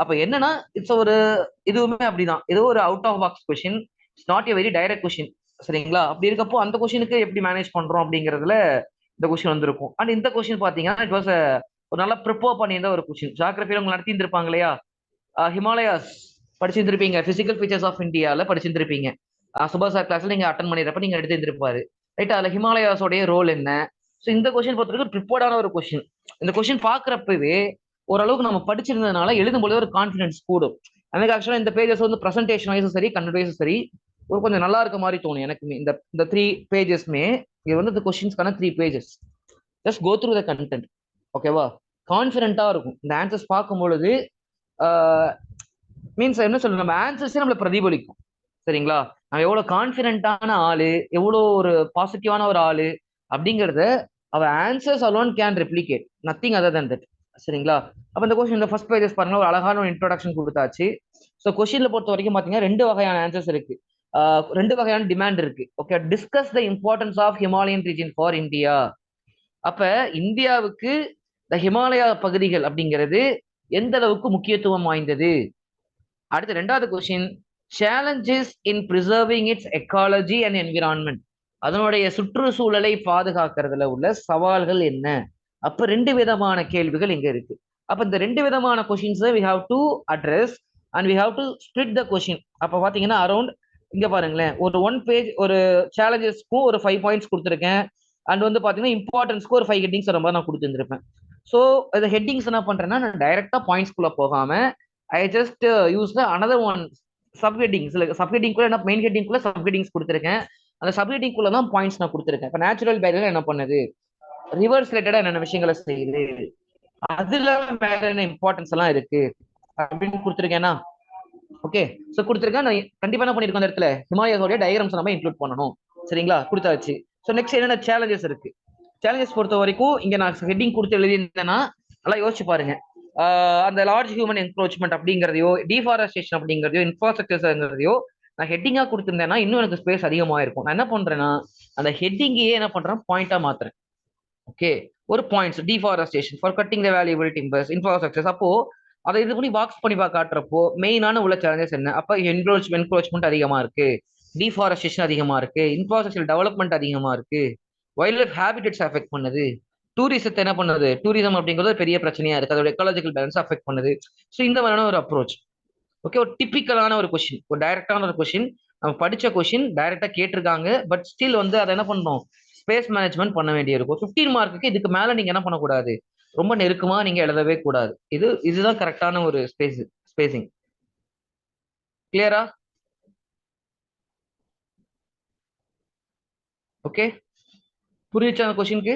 அப்ப என்னன்னா இட்ஸ் ஒரு இதுவுமே அப்படிதான், ஏதோ ஒரு out of box question, it's not a very direct question. சரிங்களா? அப்படி இருக்கப்போ அந்த கொஸ்டினுக்கு எப்படி மேனேஜ் பண்றோம் அப்படிங்கறதுல இந்த கொஸ்டின் வந்திருக்கும். அண்ட் இந்த கொஸ்டின் பாத்தீங்கன்னா இட் வாஸ் ஒரு நல்லா ப்ரிப்பேர் பண்ணியிருந்த ஒரு கொஸ்டின். ஜியோகிராஃபில உங்க நடத்தி இருப்பாங்க இல்லையா? ஹிமாலயாஸ் படிச்சிருந்திருப்பீங்க, பிசிக்கல் ஃபீச்சர்ஸ் ஆஃப் இந்தியால படிச்சிருந்திருப்பீங்க. சுபாஷ் சார் கிளாஸ்ல நீங்க அட்டன் பண்ணிடுறப்ப நீங்க எடுத்து இருந்திருப்பாரு. ரைட்? அதுல ஹிமாலயாஸோடைய ரோல் என்ன? ஸோ இந்த கொஸ்டின் பொறுத்த வரைக்கும் ப்ரிப்பேர்டான ஒரு கொஸ்டின். இந்த கொஸ்டின் பாக்குறப்பவே ஓரளவுக்கு நம்ம படிச்சிருந்ததுனால எழுதும்போது ஒரு கான்ஃபிடன்ஸ் கூடும். எனக்கு ஆக்சுவலா இந்த பேஜஸ் வந்து பிரசன்டேஷன் வைஸும் சரி, கண்டென்ட் வைஸும் சரி, ஒரு கொஞ்சம் நல்லா இருக்க மாதிரி தோணும் எனக்குமே. இந்த இந்த 3 பேஜஸ்மே இது வந்து இந்த கொஸ்டின்ஸ்க்கான 3 pages. Just go through the content. ஓகேவா? கான்ஃபிடென்ட்டா இருக்கும் இந்த ஆன்சர்ஸ் பார்க்கும் பொழுது. மீன்ஸ் என்ன சொல்றது, நம்ம ஆன்சர்ஸே நம்மள பிரதிபலிக்கும். சரிங்களா? நம்ம எவ்வளவு கான்பிடென்டான ஆளு, எவ்வளவு ஒரு பாசிட்டிவான ஒரு ஆளு அப்படிங்கறத அவ answers alone can replicate, nothing other than that. சரிங்களா? அப்ப இந்த கொஸ்டின் இந்த ஃபர்ஸ்ட் பேஜஸ் பாருங்க, ஒரு அழகான ஒரு இன்ட்ரோடக்ஷன் கொடுத்தாச்சு. ஸோ கொஸ்டின்ல பொறுத்த வரைக்கும் பாத்தீங்கன்னா 2 வகையான ஆன்சர்ஸ் இருக்கு. 2 வகையான டிமாண்ட் இருக்கு. Okay, discuss the importance of Himalayan region for India. அப்ப இந்தியாவுக்கு இந்த ஹிமாலயா பகுதிகள் அப்படிங்கிறது எந்த அளவுக்கு முக்கியத்துவம் வாய்ந்தது. அடுத்து 2வது question, challenges in preserving its ecology and environment. அதனுடைய சுற்றுச்சூழலை பாதுகாக்கிறதுல உள்ள சவால்கள் என்ன. அப்ப 2 விதமான கேள்விகள் இங்க இருக்கு. அப்ப இந்த 2 விதமான questions we have to address and we have to split the question. அப்ப பாத்தீங்கன்னா அரௌண்ட் இங்க பாருங்களேன், ஒரு 1 பேஜ் ஒரு சேலஞ்சஸ்க்கும் ஒரு 5 பாயிண்ட்ஸ் கொடுத்துருக்கேன். அண்ட் வந்து பாத்தீங்கன்னா இம்பார்ட்டன்ஸ்க்கு ஒரு 5 ஹெட்டிங்ஸ் வர மாதிரி நான் கொடுத்துருப்பேன். ஸோ இந்த ஹெட்டிங்ஸ் என்ன பண்றேன்னா, நான் டைரக்டா பாயிண்ட்ஸ்குள்ள போகாம I just use another one subheadings. Subheading கூட என்ன, மெயின் ஹெட்டிங் குள்ள சப்ஹெட்டிங்ஸ் கொடுத்துருக்கேன். அந்த சப்ஹெட்டிங் குள்ள தான் பாயிண்ட்ஸ் நான் கொடுத்துருக்கேன். இப்போ நேச்சுரல் பேரியர் என்ன பண்ணுது, ரிவர்ஸ் ரிலேட்டடா என்னென்ன விஷயங்களை செய்யுது, அதுல வேற என்ன இம்பார்ட்டன்ஸ் எல்லாம் இருக்கு அப்படின்னு கொடுத்துருக்கேன்னா. ஓகே, சோ கொடுத்துருக்கேன். நான் கண்டிப்பா என்ன பண்ணிருக்கோம் அந்த இடத்துல, ஹிமாலயாவோட டயக்ராம்ஸ் நம்ம இன்க்ளூட் பண்ணணும். சரிங்களா? கொடுத்தாச்சு. ஸோ நெக்ஸ்ட் என்னென்ன சேலஞ்சஸ் இருக்கு. சேலஞ்சஸ் பொறுத்த வரைக்கும் இங்க நான் ஹெட்டிங் கொடுத்து எழுதியிருந்தேன்னா நல்லா யோசிச்சு பாருங்க. அந்த லார்ஜ் ஹியூமன் என்க்ரோச்மெண்ட் அப்படிங்கிறதையோ, டிஃபாரஸ்டேஷன் அப்படிங்கிறதையோ, இன்ஃப்ராஸ்ட்ரக்சர்ங்கிறதையோ நான் ஹெட்டிங்கா கொடுத்திருந்தேன்னா இன்னும் எனக்கு ஸ்பேஸ் அதிகமா இருக்கும். நான் என்ன பண்றேன்னா அந்த ஹெட்டிங்கையே என்ன பண்றேன், பாயிண்டா மாத்துறேன். ஓகே, ஒரு points deforestation for cutting the valuable timbers, infrastructures. அப்போ அதை இது பண்ணி பாக்ஸ் பண்ணி காட்டுறப்போ மெயினான உள்ள சேலஞ்சஸ் என்ன. அப்ப என்க்ரோச்மெண்ட் அதிகமா இருக்கு, டிஃபாரஸ்டேஷன் அதிகமா இருக்கு, இன்ஃப்ராஸ்ட்ரக்சர் டெவலப்மெண்ட் அதிகமா இருக்கு, வைல்ட் லைஃப் ஹேபிட்டட்ஸ் அஃபெக்ட் பண்ணுது, டூரிசத்தை என்ன பண்ணுது, டூரிசம் அப்படிங்கிறது பெரிய பிரச்சனையா இருக்கு, அதோட எக்காலஜிக்கல் பேலன்ஸ் அஃபெக்ட் பண்ணுது. ஸோ இந்த மாதிரியான ஒரு அப்ரோச். ஓகே, ஒரு டிபிக்கலான ஒரு கொஸ்டின், ஒரு டைரக்டான ஒரு கொஸ்டின், நம்ம படிச்ச கொஸ்டின் டைரக்டா கேட்டிருக்காங்க. பட் ஸ்டில் வந்து அதை என்ன பண்ணணும், ஸ்பேஸ் மேனேஜ்மெண்ட் பண்ண வேண்டியிருக்கும். 15 மார்க்குக்கு இதுக்கு மேல நீங்க என்ன பண்ணக்கூடாது, ரொம்ப நெருக்கமா நீங்க எழுதவே கூடாது. இதுதான் கரெக்டான ஒரு ஸ்பேசிங். கிளியரா? ஓகே, புரியுச்சா அந்த கொஸ்டினுக்கு?